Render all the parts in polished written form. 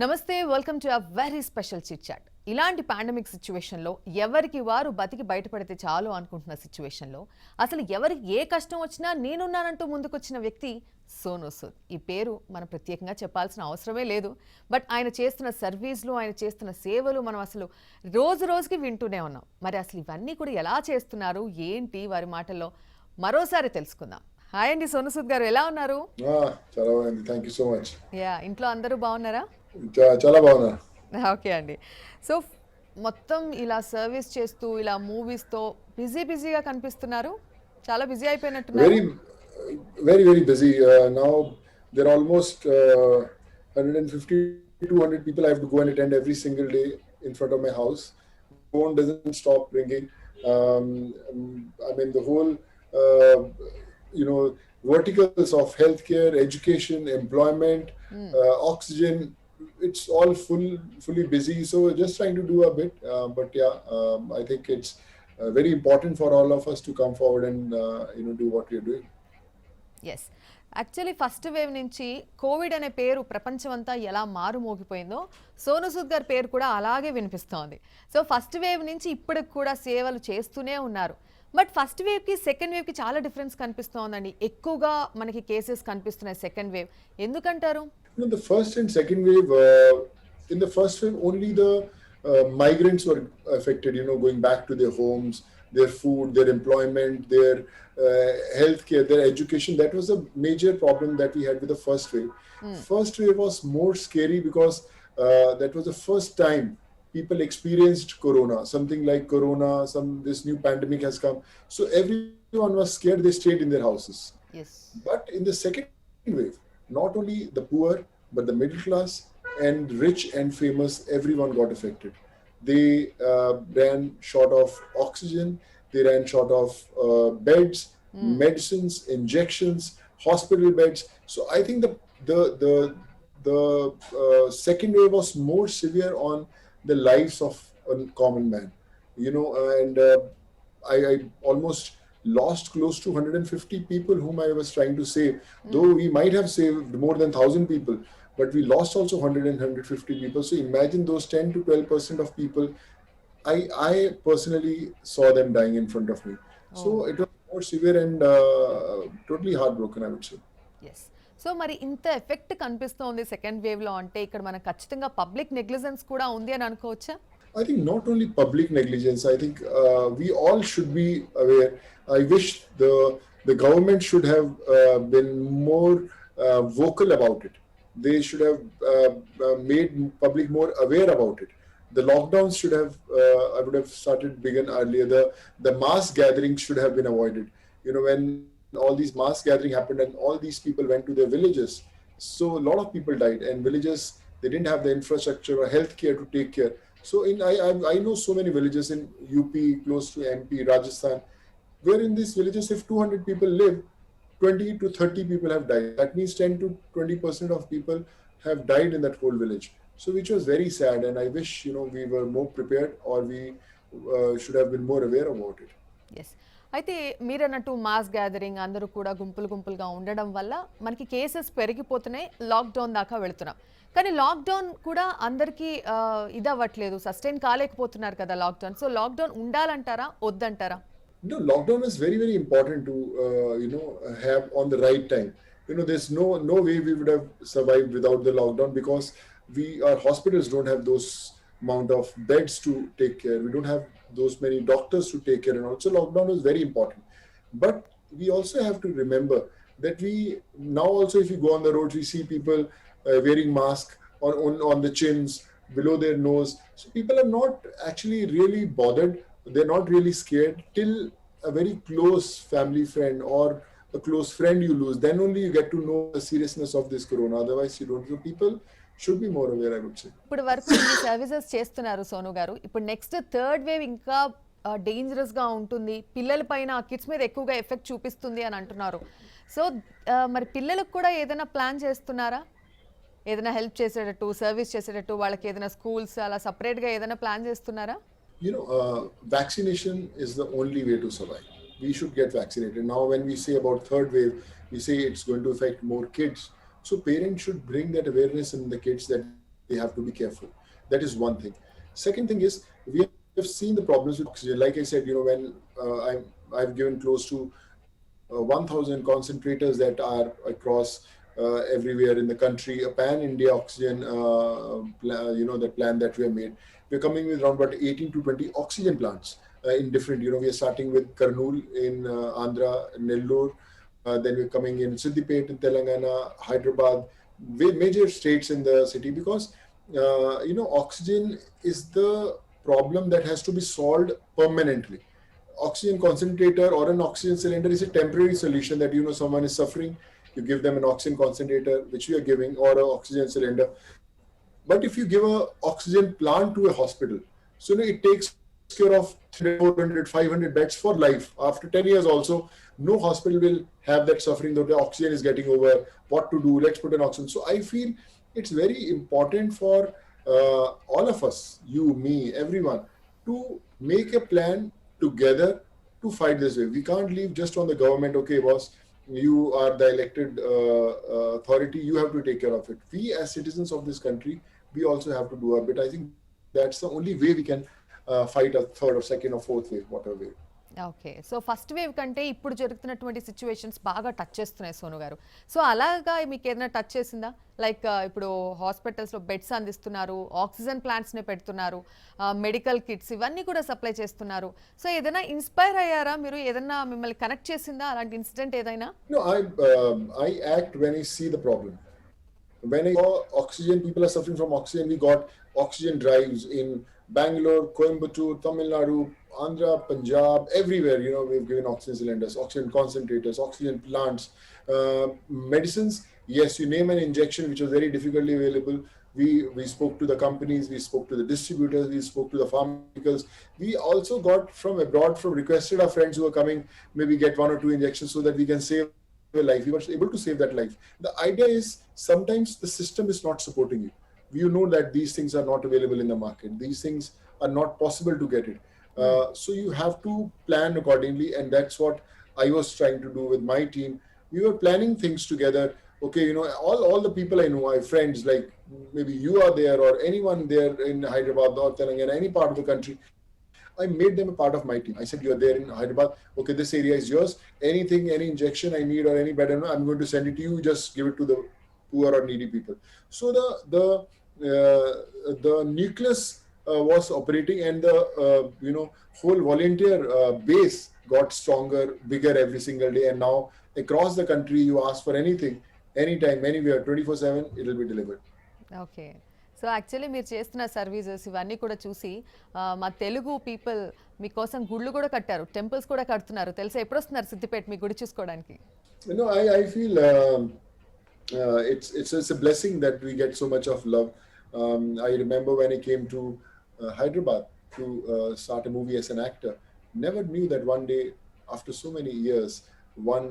నమస్తే welcome to a very special chit chat. ఇలాంటి pandemic సిచ్యువేషన్లో ఎవరికి వారు బతికి బయటపడితే చాలు అనుకుంటున్న సిచ్యువేషన్లో అసలు ఎవరికి ఏ కష్టం వచ్చినా నేనున్నానంటూ ముందుకొచ్చిన వ్యక్తి సోనూ సూద్. ఈ పేరు మనం ప్రత్యేకంగా చెప్పాల్సిన అవసరమే లేదు. బట్ ఆయన చేస్తున్న సర్వీస్లు, ఆయన చేస్తున్న సేవలు మనం అసలు రోజు రోజుకి వింటూనే ఉన్నాం. మరి అసలు ఇవన్నీ కూడా ఎలా చేస్తున్నారు, ఏంటి వారి మాటల్లో మరోసారి తెలుసుకుందాం. హాయ్ అండి సోనూ సూద్ గారు, ఎలా ఉన్నారు? చాలా బాగుంది. Thank you so much. ఇంట్లో అందరూ బాగున్నారా? చాలా బాగున్నా. ఓకే అండి. సో మొత్తం ఇలా సర్వీస్ చేస్తూ ఇలా మూవీస్తో బిజీగా కనిపిస్తున్నారు. చాలా బిజీ అయిపోయినట్టున్నారు. Very very busy. Now there almost 150 200 people I have to go and attend every single day in front of my house. Phone doesn't stop ringing. I mean the whole uh, verticals of healthcare, education, employment, oxygen, it's all fully busy, so we're just trying to do a bit, but yeah, I think it's very important for all of us to come forward and do what we're doing. Yes, actually first wave నుంచి COVID అనే పేరు ప్రపంచమంతా ఎలా మారుమోగిపోయిందో సోనూ సూద్ గారి పేరు కూడా అలాగే వినిపిస్తోంది. సో ఫస్ట్ వేవ్ నుంచి ఇప్పటికి కూడా సేవలు చేస్తూనే ఉన్నారు. బట్ ఫస్ట్ వేవ్కి సెకండ్ వేవ్కి చాలా డిఫరెన్స్ కనిపిస్తోందండి. ఎక్కువగా మనకి కేసెస్ కనిపిస్తున్నాయి సెకండ్ వేవ్. ఎందుకంటారు? The first and second wave, in the first wave only the migrants were affected, going back to their homes, their food, their employment, their healthcare, their education. That was a major problem that we had with the first wave. First wave was more scary because that was the first time people experienced corona, something like corona, this new pandemic has come, so everyone was scared. They stayed in their houses. Yes. But in the second wave, not only the poor but the middle class and rich and famous, everyone got affected. They ran short of oxygen, they ran short of beds, medicines, injections, hospital beds. So I think the second wave was more severe on the lives of a common man, and I almost lost close to 150 people whom I was trying to save. Though we might have saved more than 1,000 people, but we lost also 100 and 150 people. So imagine those 10 to 12% of people. I personally saw them dying in front of me. So it was more severe and totally heartbroken, I would say. Yes. So మరి ఇంత effect కనిపిస్తోంది second wave లో అంటే ఇక్కడ మనకు ఖచ్చితంగా public negligence కూడా ఉంది అని అనుకోవచ్చా? I think not only public negligence, I think we all should be aware. I wish the government should have been more vocal about it. They should have made public more aware about it. The lockdowns should have, I would have started begin earlier. The mass gatherings should have been avoided. When all these mass gathering happened and all these people went to their villages, so a lot of people died, and villages, they didn't have the infrastructure or healthcare to take care. So I know so many villages in UP, close to MP, Rajasthan, where in these villages, if 200 people live, 20 to 30 people have died. That means 10 to 20% of people have died in that whole village. So which was very sad, and I wish we were more prepared, or we should have been more aware about it. Yes. అయితే మీరు అన్నట్టు mass gathering, అందరూ కూడా గుంపులుగా ఉండడం వల్ల మనకి cases పెరిగిపోతున్నాయి, లాక్డౌన్ దాకా వెళుతున్నాం. కానీ లాక్డౌన్ కూడా అందరికీ ఇదవ్వట్లేదు, సస్టైన్ కాలేకపోతున్నారు కదా లాక్డౌన్. సో లాక్డౌన్ ఉండాలంటారా, వద్దంటారా? No, lockdown is very, very important to have on the right time. There's no way we would have survived without the lockdown, because our hospitals don't have those amount of beds to take care. We don't have those many doctors to take care, and also lockdown is very important. But we also have to remember that we now also, if you go on the roads, we see people wearing masks on the chins, below their nose. So people are not actually really bothered. They're not really scared till a very close family friend or a close friend you lose. Then only you get to know the seriousness of this corona. Otherwise you don't. So people should be more aware, I would say. ఇప్పుడు వరకు ఈ services చేస్తున్నారు సోను గారు. ఇప్పుడు next third wave ఇంకా dangerous గా ఉంటుంది, పిల్లల పైన, కిడ్స్ మీద ఎక్కువగా ఎఫెక్ట్ చూపిస్తుంది అని అంటున్నారు. సో మరి పిల్లలకు కూడా ఏదైనా ప్లాన్ చేస్తున్నారా? ఏదైనా హెల్ప్ చేసేటట్టు, సర్వీస్ చేసేటట్టు, వాళ్ళకి ఏదైనా స్కూల్స్ అలా సపరేట్గా ఏదైనా ప్లాన్ చేస్తున్నారా? Vaccination is the only way to survive. We should get vaccinated. Now when we say about third wave, we say it's going to affect more kids. So parents should bring that awareness in the kids that they have to be careful. That is one thing. Second thing is, we have seen the problems with oxygen. Like I said, when I've given close to 1,000 concentrators that are across everywhere in the country, a pan-India oxygen, the plan that we have made. We're coming with around about 18 to 20 oxygen plants in different, we are starting with Kurnool in Andhra, Nellore, then we're coming in Siddipet in Telangana, Hyderabad, major states in the city, because oxygen is the problem that has to be solved permanently. Oxygen concentrator or an oxygen cylinder is a temporary solution that someone is suffering, you give them an oxygen concentrator, which we are giving, or an oxygen cylinder. But if you give a oxygen plant to a hospital, so it takes care of 400, 500 beds for life. After 10 years also, no hospital will have that suffering that the oxygen is getting over, what to do, let's put an oxygen. So I feel it's very important for all of us, you, me, everyone, to make a plan together to fight this way. We can't leave just on the government, okay, boss, you are the elected authority, you have to take care of it. We as citizens of this country, we also have to do our bit. I think that's the only way we can fight a third or second or fourth wave, whatever wave. Okay. So first wave కంటే ఇప్పుడు జరుగుతున్నటువంటి situations బాగా touch చేస్తున్నాయి సోను గారు. So అలాగా మీకు ఏదైనా touch చేసిందా? లైక్ ఇప్పుడు హాస్పిటల్స్లో బెడ్స్ అందిస్తున్నారు, ఆక్సిజన్ ప్లాంట్స్ని పెడుతున్నారు, మెడికల్ కిట్స్ ఇవన్నీ కూడా సప్లై చేస్తున్నారు. సో ఏదైనా ఇన్స్పైర్ అయ్యారా మీరు? ఏదైనా మిమ్మల్ని కనెక్ట్ చేసిందా అలాంటి ఇన్సిడెంట్ ఏదైనా? No, I act when I see the problem. When I saw oxygen, people are suffering from oxygen. We got oxygen drives in Bangalore, Coimbatore, Tamil Nadu, Andhra, Punjab, everywhere. We've given oxygen cylinders, oxygen concentrators, oxygen plants, medicines. Yes, you name an injection which was very difficultly available. We spoke to the companies, we spoke to the distributors, we spoke to the pharmaceuticals. We also got from abroad, requested our friends who are coming, maybe get 1 or 2 injections so that we can save a life. We were able to save that life. The idea is sometimes the system is not supporting you. You know that these things are not available in the market. These things are not possible to get it. So you have to plan accordingly, and that's what I was trying to do with my team. We were planning things together. Okay, all the people I know, my friends, like maybe you are there or anyone there in Hyderabad or Telangana, any part of the country, I made them a part of my team. I said, you're there in Hyderabad. Okay, this area is yours. Anything, any injection I need or any bed, I'm going to send it to you. Just give it to the poor or needy people. So the nucleus was operating, and the whole volunteer base got stronger, bigger every single day. And now across the country, you ask for anything, anytime, anywhere, 24/7, it will be delivered. Okay. So actually మీరు చేస్తున్న services ఇవన్నీ కూడా చూసి మా Telugu people మీకోసం గుళ్ళు కూడా కట్టారు, టెంపుల్స్ కూడా కడుతున్నారు తెలుసా? ఎప్పుడు వస్తున్నారు సిద్దిపేట మీ గుడి చూసుకోవడానికి? I feel it's a blessing that we get so much of love. I remember when I came to Hyderabad to start a movie as an actor, never knew that one day, after so many years, one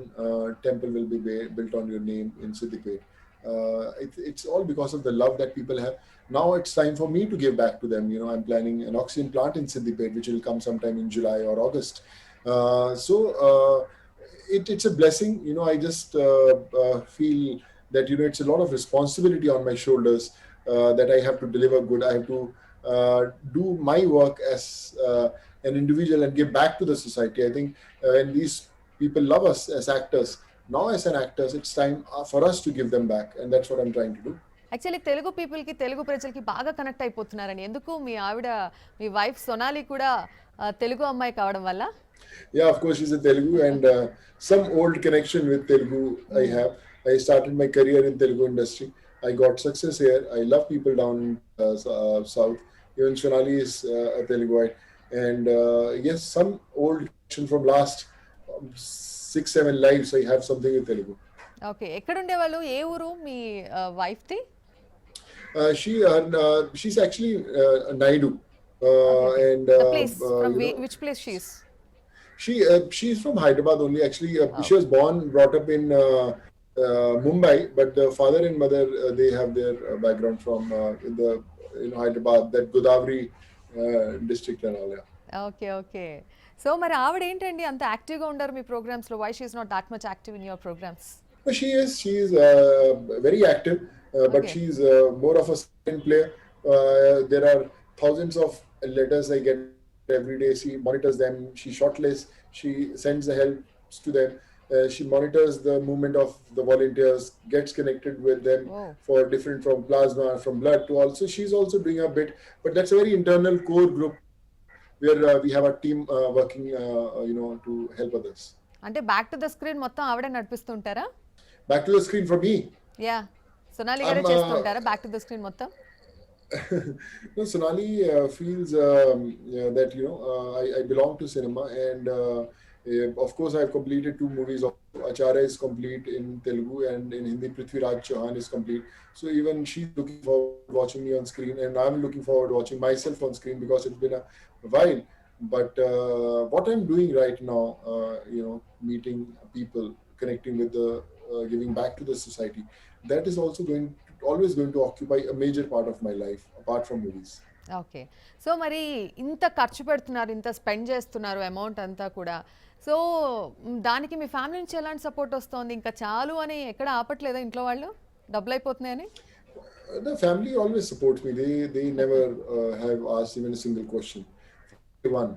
temple will be built on your name in Siddipet. It's all because of the love that people have. Now it's time for me to give back to them. I'm planning an oxygen plant in Siddipet, which will come sometime in July or August. It's a blessing. I just feel that it's a lot of responsibility on my shoulders, that I have to deliver good. I have to do my work as an individual and give back to the society. I think when these people love us as actors, now as an actors, it's time for us to give them back, and that's what I'm trying to do. Actually Telugu పీపుల్కి, తెలుగు ప్రజలకి బాగా connect అయిపోతున్నారని. ఎందుకు? మీ ఆవిడ, మీ wife Sonali కూడా తెలుగు అమ్మాయి కావడం వల్ల? Yeah, of course, she's a Telugu, and some old connection with Telugu I have. I started my career in Telugu industry. I got success here. I love people down south. Even Sonali is a Teluguite. And yes, some old connection from last 6-7 lives, I have something with Telugu. Okay. ఎక్కడ ఉండేవాళ్ళు? ఏ ఊరు మీ వైఫ్ది? She's actually Naidu. And The place, from which place she is? She's from Hyderabad only. Actually, she was born, brought up in Mumbai, but the father and mother, they have their background from in the Hyderabad, that Godavari district and all. Yeah. Okay. So మరి ఆవిడ ఏంటండి అంత యాక్టివ్గా ఉండరు మీ ప్రోగ్రామ్స్లో? Why she is not that much active in your programs? But she is very active. but okay. she's more of a silent player. There are thousands of letters I get every day. She monitors them, she shortlists, she sends the helps to them. She monitors the movement of the volunteers, gets connected with them oh! for different from plasma, from blood to also. She's also doing a bit, but that's a very internal core group where we have a team working, to help others. అంటే back to the screen మొత్తం ఆవిడే నడిపిస్తుంటారా? Back to the screen for me. Yeah! Sonali గారే I'm చేస్తుంటారా back to the screen మొత్తం? no, Sonali feels yeah, that I belong to cinema, and of course I've completed two movies. Acharya is complete in Telugu, and in Hindi Prithviraj Chauhan is complete. So even she's looking forward to watching me on screen, and I'm looking forward to watching myself on screen because it's been a while. But what I'm doing right now, meeting people, connecting with the, giving back to the society, that is also always going to occupy a major part of my life apart from movies. Okay. So మరి ఇంత ఖర్చు పెడుతున్నారు, ఇంత spend చేస్తున్నారు amount అంతా కూడా. So దానికి మీ family నుంచి ఎలాంటి సపోర్ట్ వస్తోంది? ఇంకా చాలు అని ఎక్కడ ఆపట్లేదా ఇంట్లో వాళ్ళు? డబ్బులయిపోతున్నాయని? The family always supports me. They never have asked even a single question. One,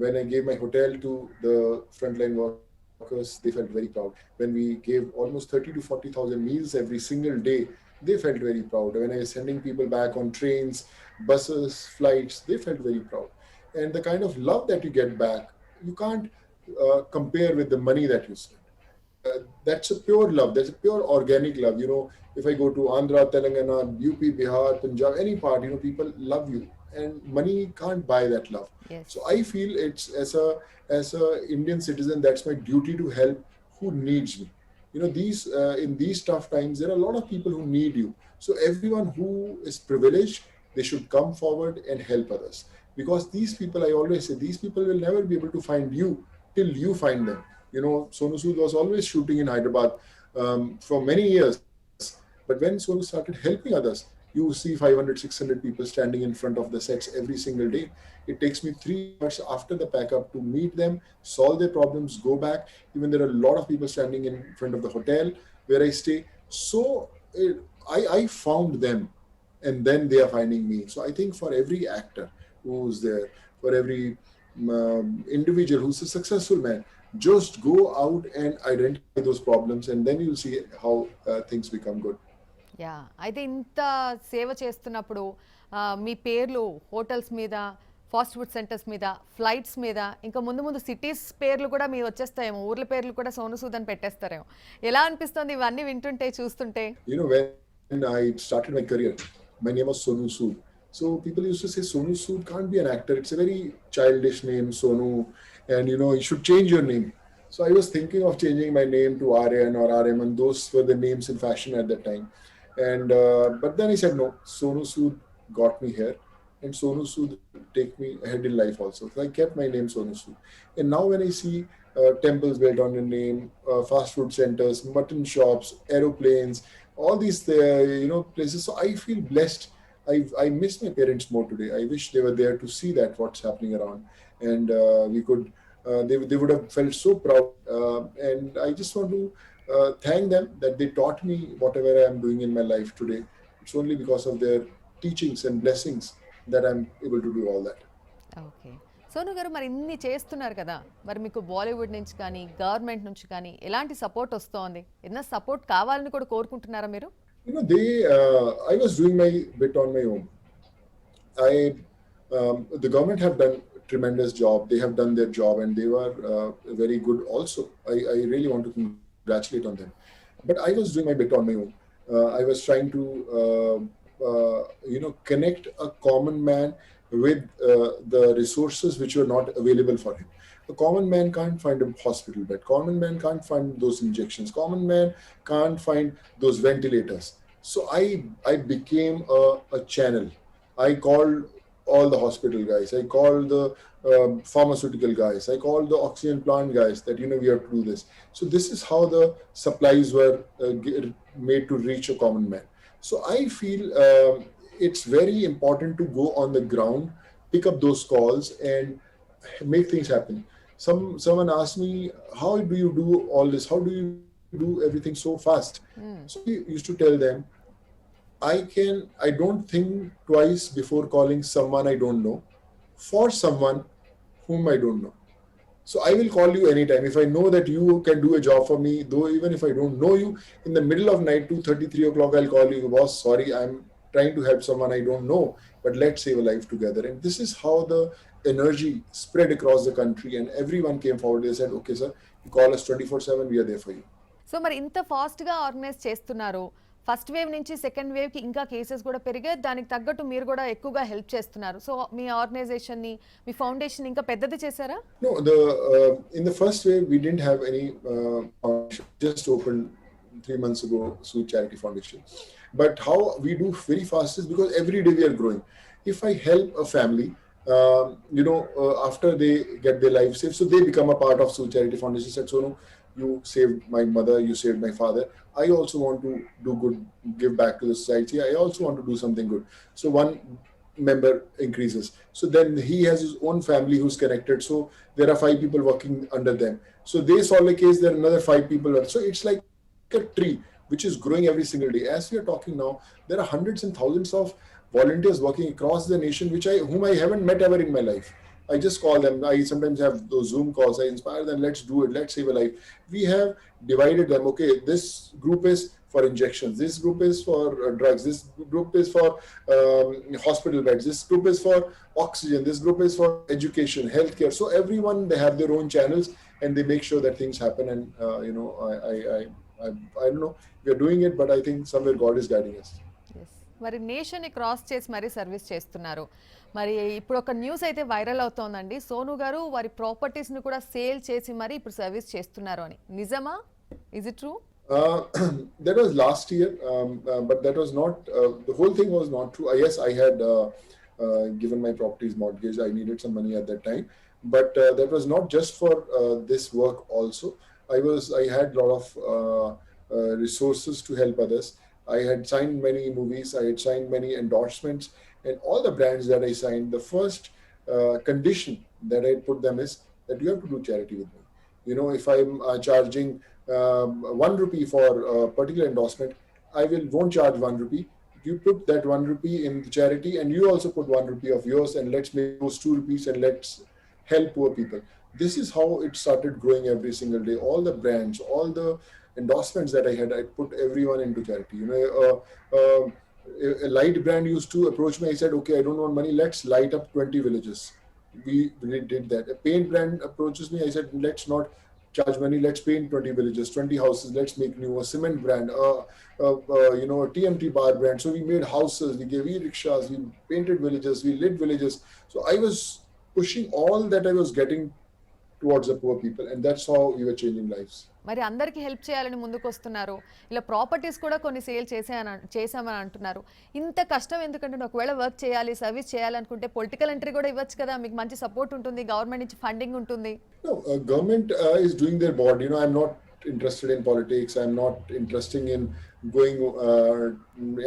when I gave my hotel to the frontline workers, they felt very proud. When we gave almost 30 to 40,000 meals every single day, they felt very proud. When I was sending people back on trains, buses, flights, they felt very proud. And the kind of love that you get back, you can't compare with the money that you spend. That's a pure love. That's a pure organic love. If I go to Andhra, Telangana, UP, Bihar, Punjab, any part, people love you, and money can't buy that love. Yes. So I feel it's as a Indian citizen, that's my duty to help who needs me. These in these tough times, there are a lot of people who need you. So everyone who is privileged, they should come forward and help others, because these people, I always say, these people will never be able to find you till you find them. Sonu Sood was always shooting in Hyderabad for many years, but when Sonu started helping others, you see 500, 600 people standing in front of the sets every single day. It takes me 3 hours after the pack up to meet them, solve their problems, go back. Even there are a lot of people standing in front of the hotel where I stay. So I found them, and then they are finding me. So I think for every actor who's there, for every individual who's a successful man, just go out and identify those problems, and then you'll see how things become good. Yeah, అయితే ఇంత సేవ చేస్తున్నప్పుడు మీ పేర్లు hotels మీద, fast food centres మీద, flights మీద, ఇంకా ముందు ముందు సిటీస్ పేర్లు కూడా మీ వచ్చేస్తాయేమో, ఊర్ల పేర్లు కూడా సోను సూద్ అని పెట్టేస్తారేమో. ఎలా అనిపిస్తుంది ఇవన్నీ వింటుంటే, చూస్తుంటే? When I started my career, my name was Sonu Sood. So people used to say Sonu Sood can't be an actor. It's a very childish name, Sonu, and you should change your name. So I was thinking of changing my name to Aryan or Aryaman. Those were the names in fashion at that time. And but then I said no. Sonu Sood got me here, and Sonu Sood take me ahead in life also. So I kept my name Sonu Sood. And now when I see temples built on your name, fast food centers, mutton shops, aeroplanes, all these places, so I feel blessed. I miss my parents more today. I wish they were there to see that what's happening around, and we could. They would have felt so proud, and I just want to thank them that they taught me whatever I am doing in my life today. It's only because of their teachings and blessings that I'm able to do all that. Okay. Sonu గారు, మరి ఇన్ని చేస్తున్నారు కదా, మరి మీకు బాలీవుడ్ నుంచి కానీ, government నుంచి కానీ ఎలాంటి సపోర్ట్ వస్తోంది? ఏదైనా సపోర్ట్ కావాలని కూడా కోరుకుంటున్నారా మీరు? I was doing my bit on my own. The government have done tremendous job. They have done their job, and they were very good also. I really want to congratulate on them. But I was doing my bit on my own. I was trying to connect a common man with the resources which were not available for him. A common man can't find a hospital bed. Common man can't find those injections. Common man can't find those ventilators. So I became a channel. I called all the hospital guys. I called the pharmaceutical guys. I called the oxygen plant guys that we have to do this. So this is how the supplies were made to reach a common man. So I feel it's very important to go on the ground, pick up those calls, and make things happen. Someone asked me, how do you do all this? How do you do everything so fast? So we used to tell them, I don't think twice before calling someone I don't know for someone whom I don't know. So I will call you anytime. If I know that you can do a job for me, though even if I don't know you, in the middle of night, 2:30, 3 o'clock, I'll call you, boss, sorry, I'm trying to help someone I don't know, but let's save a life together. And this is how the energy spread across the country, and everyone came forward. They said, okay, sir, you call us 24/7, we are there for you. So మరి ఇంత ఫాస్ట్గా organise చేస్తున్నారు, first wave నుంచి second వేవ్కి ఇంకా cases కూడా పెరిగాయి, దానికి తగ్గట్టు మీరు కూడా ఎక్కువగా హెల్ప్ చేస్తున్నారు. సో మీ ఆర్గనైజేషన్ని, మీ ఫౌండేషన్ ఇంకా పెద్దది చేశారా? No, in the first wave, we didn't have any foundation. Just opened 3 months ago, Sweet Charity Foundation. But how we do very fast is because every day we are growing. If I help a family, after they get their life saved, so they become a part of Sweet Charity Foundation. Said, so no, you saved my mother, you saved my father. I also want to do good, give back to the society. I also want to do something good. So one member increases. So then he has his own family who's connected. So there are 5 people working under them. So they solve a case, there are another 5 people. So it's like a tree which is growing every single day. As we are talking now, there are hundreds and thousands of volunteers working across the nation, whom I haven't met ever in my life. I just call them. I sometimes have those Zoom calls. I inspire them. Let's do it. Let's save a life. We have divided them. Okay, this group is for injections. This group is for drugs. This group is for hospital beds. This group is for oxygen. This group is for education, healthcare. So everyone, they have their own channels, and they make sure that things happen. And I don't know. We are doing it, but I think somewhere God is guiding us. మరి నేషన్ని cross చేసి మరీ service చేస్తున్నారు. మరి ఇప్పుడు ఒక news అయితే viral అవుతోందండి, Sonu గారు వారి ప్రాపర్టీస్ని కూడా సేల్ చేసి మరి ఇప్పుడు సర్వీస్ చేస్తున్నారు అని. నిజమా? Is it true? That was last year, but that was not, the whole thing was not true. Yes, I had given my properties mortgage. I needed some money at that time, but that was not just for this work also. I had a lot of resources to help others. I had signed many movies, I had signed many endorsements, and all the brands that I signed, the first condition that I put them is that you have to do charity with me. If I'm charging 1 rupee for a particular endorsement, I won't charge 1 rupee. You put that 1 rupee in the charity, and you also put 1 rupee of yours, and let's make those 2 rupees, and let's help poor people. This is how it started growing every single day. All the brands, all the endorsements that I had, I put everyone into charity. A light brand used to approach me. I said, okay, I don't want money. Let's light up 20 villages. We did that. A paint brand approaches me. I said, let's not charge money. Let's paint 20 villages, 20 houses. Let's make new. A cement brand, a TMT bar brand. So we made houses. We gave e-rickshaws. We painted villages. We lit villages. So I was pushing all that I was getting towards the poor people, and that's how we were changing lives. మరి అందరికీ help చేయాలని ముందుకు వస్తున్నారు, ఇలా properties కూడా కొన్ని sale చేసామని అంటున్నారు. ఇంత కష్టం ఎందుకంటే ఒకవేళ వర్క్ చేయాలి, సర్వీస్ చేయాలనుకుంటే పొలిటికల్ ఎంట్రీ కూడా ఇవ్వచ్చు కదా, మీకు మంచి సపోర్ట్ ఉంటుంది, గవర్నమెంట్ నుంచి ఫండింగ్ ఉంటుంది. No, government is doing their part. I'm not interested in politics. I'm not interested in going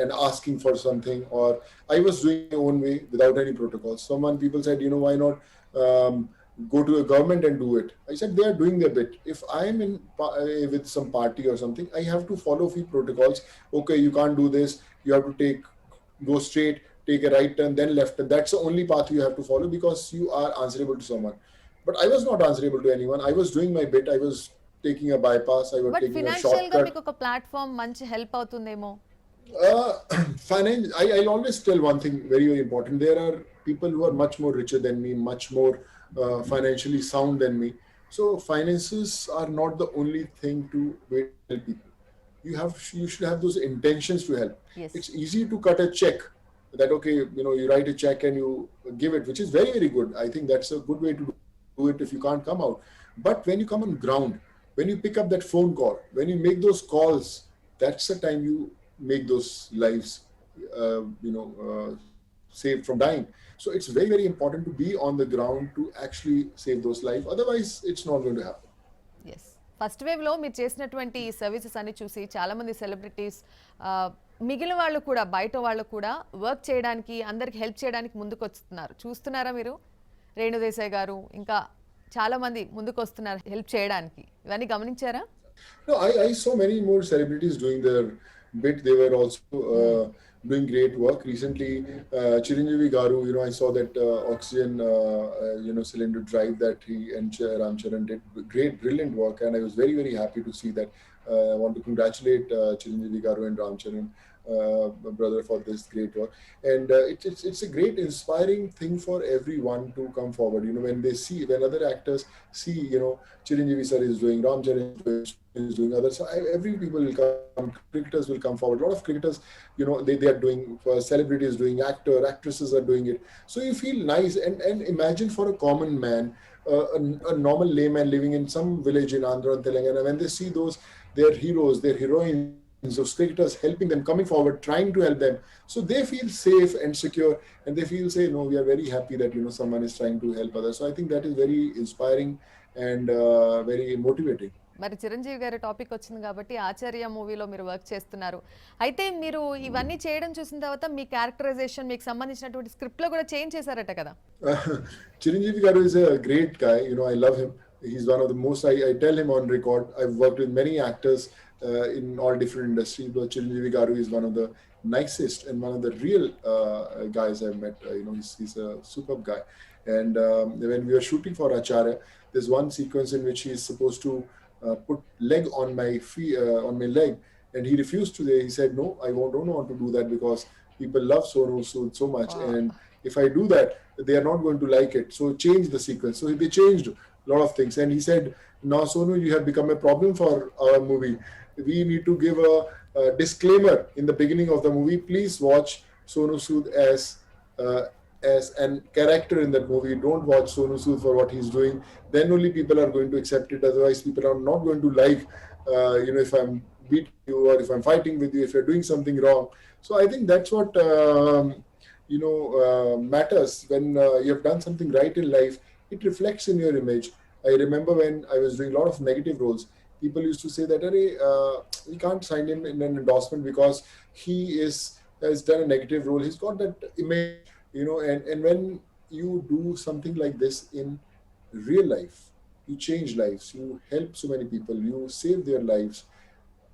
and asking for something, or I was doing my own way without any protocols. People said, why not go to a government and do it. I said, they are doing their bit. If I am in with some party or something, I have to follow few protocols. Okay, you can't do this. You have to go straight, take a right turn, then left turn. That's the only path you have to follow because you are answerable to someone. But I was not answerable to anyone. I was doing my bit. I was taking a bypass. I was taking a shortcut. Financial గా మీకు ఒక platform మంచి help అవుతుందేమో. I'll always tell one thing very, very important. There are people who are much more richer than me, much more financially sound than me. So finances are not the only thing to help people. You should have those intentions to help. Yes. It's easy to cut a check. That okay, you write a check and you give it, which is very, very good. I think that's a good way to do it if you can't come out. But when you come on ground, when you pick up that phone call, when you make those calls, that's the time you make those lives, saved from dying. So it's very, very important to be on the ground to actually save those lives. Otherwise, it's not going to happen. Yes. First వేవ్లో మీరు చేసినటువంటి services అన్ని చూసి చాలామంది celebrities, మిగిలిన వాళ్ళు కూడా, బయట వాళ్ళు కూడా వర్క్ చేయడానికి, అందరికి హెల్ప్ చేయడానికి ముందుకు వస్తున్నారు. చూస్తున్నారా మీరు? రేణు దేశాయ్ గారు ఇంకా చాలామంది ముందుకు వస్తున్నారు హెల్ప్ చేయడానికి. ఇవన్నీ గమనించారా? No, I saw many more celebrities doing their bit. They were also doing great work. Recently, Chiranjeevi Garu, I saw that oxygen, cylinder drive that he and Ram Charan did. Great, brilliant work, and I was very, very happy to see that. I want to congratulate Chiranjeevi Garu and Ram Charan, my brother, for this great work. And it's a great, inspiring thing for everyone to come forward. When they see, when other actors see, Chiranjeevi sir is doing, Ram Charan is doing others. So every people will come, cricketers will come forward. A lot of cricketers, they are doing, celebrities doing, actresses are doing it. So you feel nice. And imagine for a common man, a normal layman living in some village in Andhra and Telangana, when they see their heroes, their heroines, those cricketers helping them, coming forward, trying to help them. So they feel safe and secure, and they feel, say, no, we are very happy that, someone is trying to help others. So I think that is very inspiring and very motivating. మరి చిరంజీవి గారి topic వచ్చింది కాబట్టి ఆచార్య మూవీలో మీరు work చేస్తున్నారు. అయితే మీరు ఇవన్నీ చేయడం చూసిన తర్వాత మీ క్యారెక్టరైజేషన్ మీకు సంబంధించినటువంటి స్క్రిప్ట్లో కూడా చేంజ్ చేశారట కదా? Chiranjeevi Garu is a great guy. I love him. He's one of the most, I tell him on record, I've worked with many actors in all different industries, but Chiranjeevi Garu is one of the nicest and one of the real guys I've met. He's a superb guy. And when we were shooting for Acharya, there's one sequence in which he's supposed to put leg on my leg, and he refused to. He said, no, I don't want to do that because people love Sonu Sood so much, and if I do that, they are not going to like it. So change the sequence. So they changed a lot of things, and he said, now Sonu, you have become a problem for our movie. We need to give a disclaimer in the beginning of the movie. Please watch Sonu Sood as an character in that movie. Don't watch Sonu Sood for what he's doing. Then only people are going to accept it. Otherwise, people are not going to like, if I'm beating you or if I'm fighting with you, if you're doing something wrong. So I think that's what, matters. When you have done something right in life, it reflects in your image. I remember when I was doing a lot of negative roles, people used to say that, we can't sign him in an endorsement because he has done a negative role. He's got that image. And when you do something like this in real life, you change lives, you help so many people, you save their lives,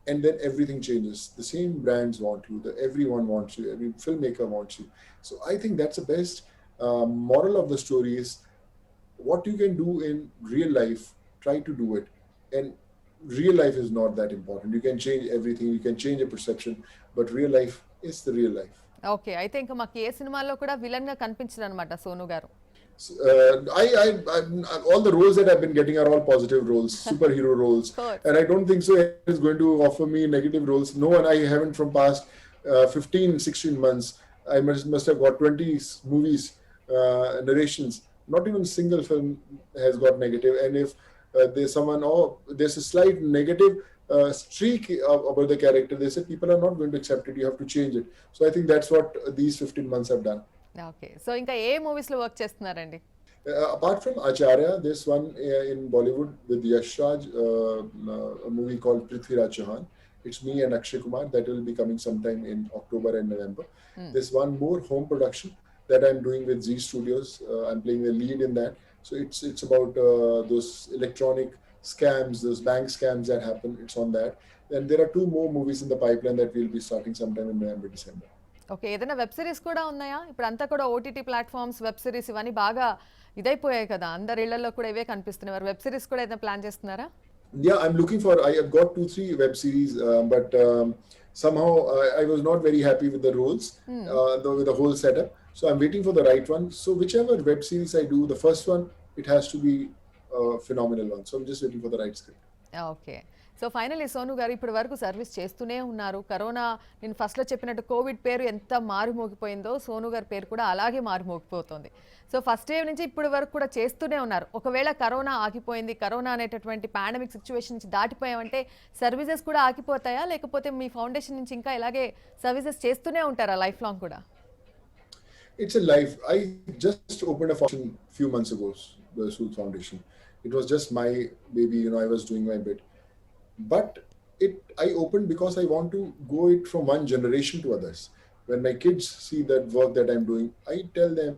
and then everything changes. The same brands want you, everyone wants you, every filmmaker wants you. So I think that's the best moral of the story is what you can do in real life, try to do it. And real life is not that important. You can change everything, you can change your perception, but real life is the real life. Okay, అయితే ఇంకా మాకు ఏ సినిమాలో కూడా villain గా కనిపించరు అనమాట సోను గారు. All the roles that I've been getting are all positive roles, superhero roles, and I don't think so is going to offer me negative roles. No one, I haven't from past 15-16 months. I must have got 20 movies, narrations. Not even a single film has got negative. And if there's a slight negative streak about the character, they said people are not going to accept it, you have to change it. So I think that's what these 15 months have done. Okay, so ఇంకా ఏ movies లో work చేస్తున్నారండి? Apart from Acharya, there's one in Bollywood with Yash Raj, a movie called Prithviraj Chauhan. It's me and Akshay Kumar that will be coming sometime in October and November. There's one more home production that I'm doing with Z Studios. I'm playing the lead in that. So it's about those electronic scams, those bank scams that happen. It's on that. And there are 2 more movies in the pipeline that we'll be starting sometime in November, December. Okay, ఏదైనా web series కూడా ఉన్నాయా? ఇప్పుడు అంతా కూడా OTT platforms, web series ఇవన్నీ బాగా ఇదైపోయాయి కదా, అందరి ఇళ్లలో కూడా ఇవే కనిపిస్తున్నాయి. వెబ్ సిరీస్ కూడా ఏదైనా ప్లాన్ చేస్తున్నారా? Yeah, I'm looking for, I have got 2-3 web series, but somehow I was not very happy with the roles, with the whole setup. So I'm waiting for the right one. So whichever web series I do, the first one, it has to be a phenomenal one. So I'm just waiting for the right script. Okay, so finally Sonu గారు ఇప్పటి వరకు service చేస్తూనే ఉన్నారు. Corona, నేను ఫస్ట్లో చెప్పినట్టు Covid పేరు ఎంత మారుమోగిపోయిందో సోను గారి పేరు కూడా అలాగే మారుమోగిపోతుంది. సో ఫస్ట్ డే నుంచి ఇప్పటి వరకు కూడా చేస్తూనే ఉన్నారు. ఒకవేళ కరోనా ఆగిపోయింది, కరోనా అనేటటువంటి పాండమిక్ సిచ్యువేషన్ నుంచి దాటిపోయామంటే సర్వీసెస్ కూడా ఆగిపోతాయా, లేకపోతే మీ ఫౌండేషన్ నుంచి ఇంకా ఇలాగే సర్వీసెస్ చేస్తూనే ఉంటారా లైఫ్ లాంగ్ కూడా? It's a life. I just opened a foundation few months ago, the Sood Foundation. It was just my baby, I was doing my bit. But I opened because I want to go it from one generation to others. When my kids see that work that I'm doing, I tell them,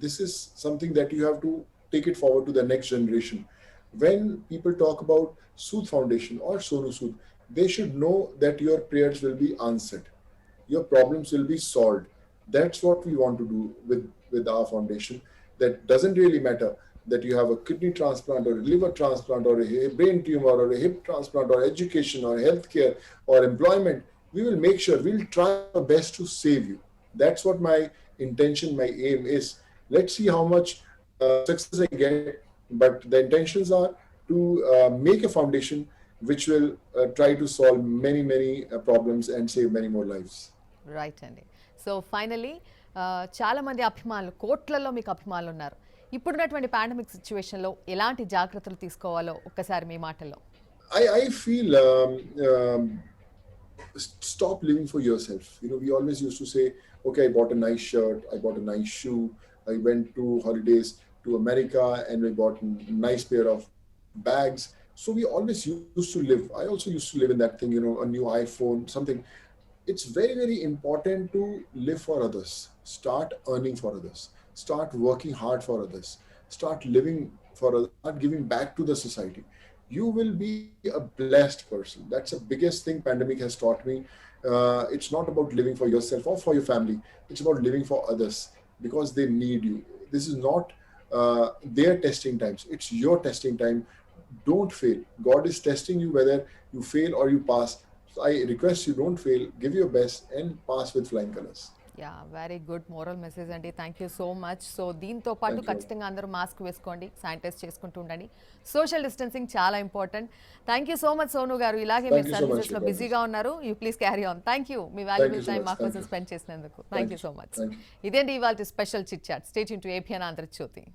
this is something that you have to take it forward to the next generation. When people talk about Sood Foundation or Sonu Sood, they should know that your prayers will be answered. your problems will be solved. That's what we want to do with our foundation. That doesn't really matter that you have a kidney transplant or a liver transplant or a brain tumor or a hip transplant or education or healthcare or employment. We will make sure, we'll try our best to save you. That's what my intention, my aim is. Let's see how much success I get, but the intentions are to make a foundation which will try to solve many problems and save many more lives. Right అండి. So finally చాలా మంది అభిమానులు, కోట్లలో మీకు అభిమానులు ఉన్నారు. ఇప్పుడున్నటువంటి pandemic సిచ్యువేషన్లో ఎలాంటి జాగ్రత్తలు తీసుకోవాలో ఒక్కసారి మీ మాటల్లో. I feel stop living for yourself. You know, we always used to say, okay, I bought a nice shirt, I bought a nice shoe, I went to holidays to America and we bought a nice pair of bags. So we always used to live. I also used to live in that thing, you know, a new iPhone, something. It's very important to live for others. Start earning for others. Start working hard for others. Start living for others. Start giving back to the society. You will be a blessed person. That's the biggest thing pandemic has taught me. It's not about living for yourself or for your family. It's about living for others because they need you. This is not their testing times. It's your testing time. Don't fail. God is testing you whether you fail or you pass. So I request you, don't fail. Give your best and pass with flying colors. Yeah, very good moral message అండి. Thank you so much. So దీంతో పాటు Thank you. ఖచ్చితంగా అందరూ mask వేసుకోండి, sanitise చేసుకుంటూ ఉండండి. Social distancing చాలా important. Thank you so much Sonu గారు. ఇలాగే Thank మీరు you so much, సర్వీసెస్లో Shubha. బిజీగా ఉన్నారు. You please carry on. Thank you, మీ Thank valuable you so time much. మా Thank కోసం you. స్పెండ్ చేసినందుకు. Thank you so much. Thank you. ఇదేంటి ఇవాళ special chit chat. Stay tune to ABN Andhra Jyothi.